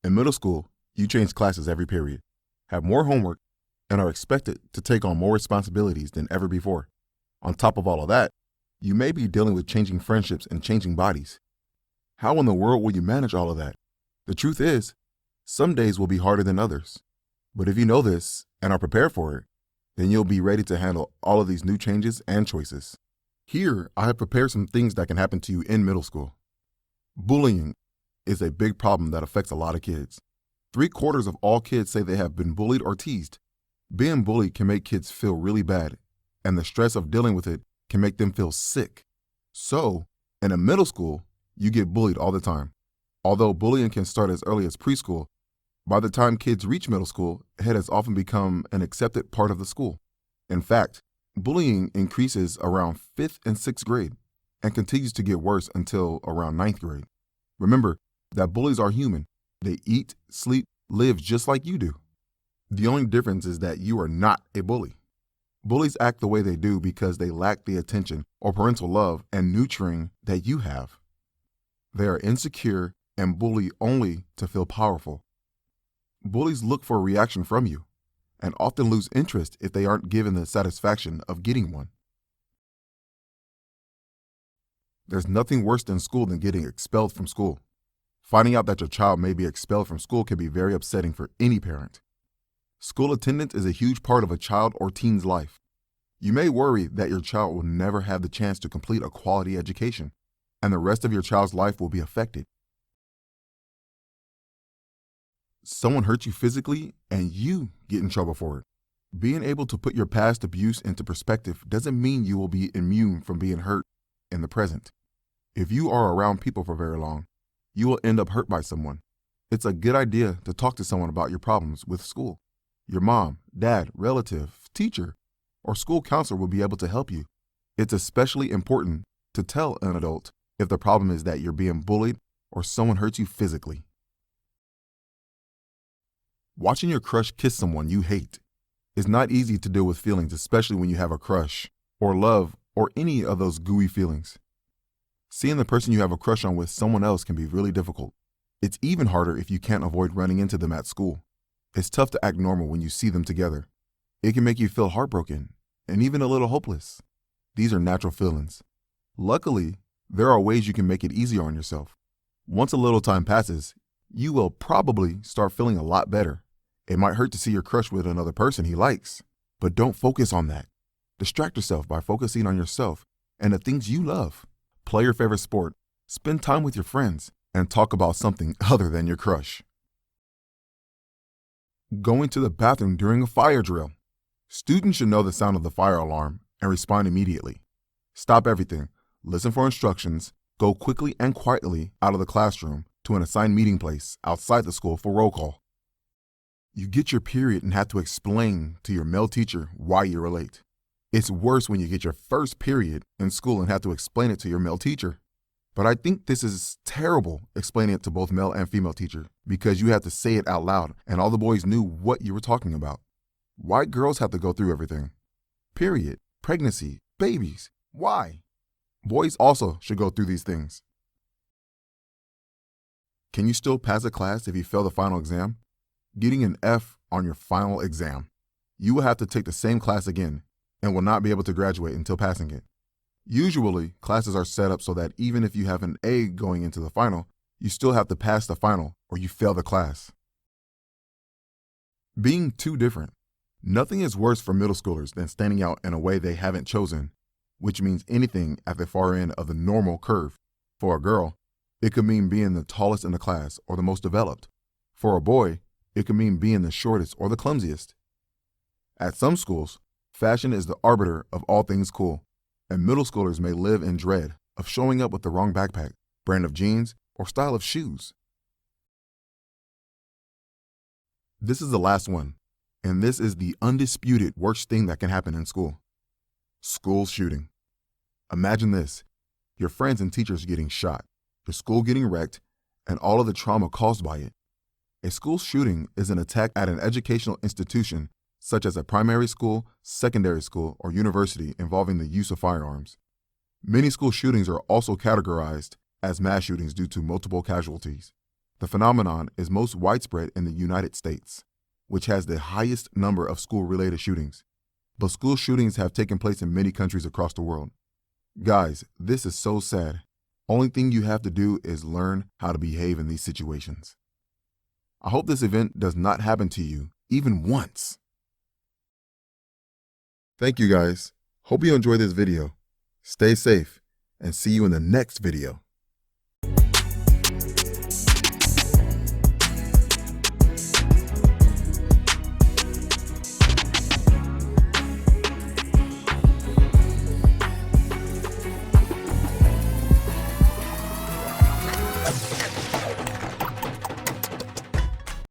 In middle school, you change classes every period, have more homework, and are expected to take on more responsibilities than ever before. On top of all of that, you may be dealing with changing friendships and changing bodies. How in the world will you manage all of that? The truth is, some days will be harder than others. But if you know this and are prepared for it, then you'll be ready to handle all of these new changes and choices. Here, I have prepared some things that can happen to you in middle school. Bullying is a big problem that affects a lot of kids. 3/4 of all kids say they have been bullied or teased. Being bullied can make kids feel really bad, and the stress of dealing with it can make them feel sick. So, in a middle school, you get bullied all the time. Although bullying can start as early as preschool, by the time kids reach middle school, it has often become an accepted part of the school. In fact, bullying increases around 5th and 6th grade and continues to get worse until around 9th grade. Remember that bullies are human. They eat, sleep, live just like you do. The only difference is that you are not a bully. Bullies act the way they do because they lack the attention or parental love and nurturing that you have. They are insecure and bully only to feel powerful. Bullies look for a reaction from you and often lose interest if they aren't given the satisfaction of getting one. There's nothing worse than school than getting expelled from school. Finding out that your child may be expelled from school can be very upsetting for any parent. School attendance is a huge part of a child or teen's life. You may worry that your child will never have the chance to complete a quality education, and the rest of your child's life will be affected. Someone hurt you physically, and you get in trouble for it. Being able to put your past abuse into perspective doesn't mean you will be immune from being hurt in the present. If you are around people for very long, you will end up hurt by someone. It's a good idea to talk to someone about your problems with school. Your mom, dad, relative, teacher, or school counselor will be able to help you. It's especially important to tell an adult if the problem is that you're being bullied or someone hurts you physically. Watching your crush kiss someone you hate is not easy to deal with feelings, especially when you have a crush or love or any of those gooey feelings. Seeing the person you have a crush on with someone else can be really difficult. It's even harder if you can't avoid running into them at school. It's tough to act normal when you see them together. It can make you feel heartbroken and even a little hopeless. These are natural feelings. Luckily, there are ways you can make it easier on yourself. Once a little time passes, you will probably start feeling a lot better. It might hurt to see your crush with another person he likes, but don't focus on that. Distract yourself by focusing on yourself and the things you love. Play your favorite sport, spend time with your friends, and talk about something other than your crush. Going to the bathroom during a fire drill. Students should know the sound of the fire alarm and respond immediately. Stop everything, listen for instructions, go quickly and quietly out of the classroom to an assigned meeting place outside the school for roll call. You get your period and have to explain to your male teacher why you're late. It's worse when you get your first period in school and have to explain it to your male teacher. But I think this is terrible explaining it to both male and female teachers because you have to say it out loud and all the boys knew what you were talking about. Why girls have to go through everything? Period, pregnancy, babies. Why? Boys also should go through these things. Can you still pass a class if you fail the final exam? Getting an F on your final exam. You will have to take the same class again and will not be able to graduate until passing it. Usually, classes are set up so that even if you have an A going into the final, you still have to pass the final or you fail the class. Being too different. Nothing is worse for middle schoolers than standing out in a way they haven't chosen, which means anything at the far end of the normal curve. For a girl, it could mean being the tallest in the class or the most developed. For a boy, it could mean being the shortest or the clumsiest. At some schools, fashion is the arbiter of all things cool, and middle schoolers may live in dread of showing up with the wrong backpack, brand of jeans, or style of shoes. This is the last one, and this is the undisputed worst thing that can happen in school. School shooting. Imagine this, your friends and teachers getting shot, your school getting wrecked, and all of the trauma caused by it. A school shooting is an attack at an educational institution such as a primary school, secondary school, or university involving the use of firearms. Many school shootings are also categorized as mass shootings due to multiple casualties. The phenomenon is most widespread in the United States, which has the highest number of school-related shootings. But school shootings have taken place in many countries across the world. Guys, this is so sad. Only thing you have to do is learn how to behave in these situations. I hope this event does not happen to you, even once. Thank you guys. Hope you enjoyed this video. Stay safe and see you in the next video.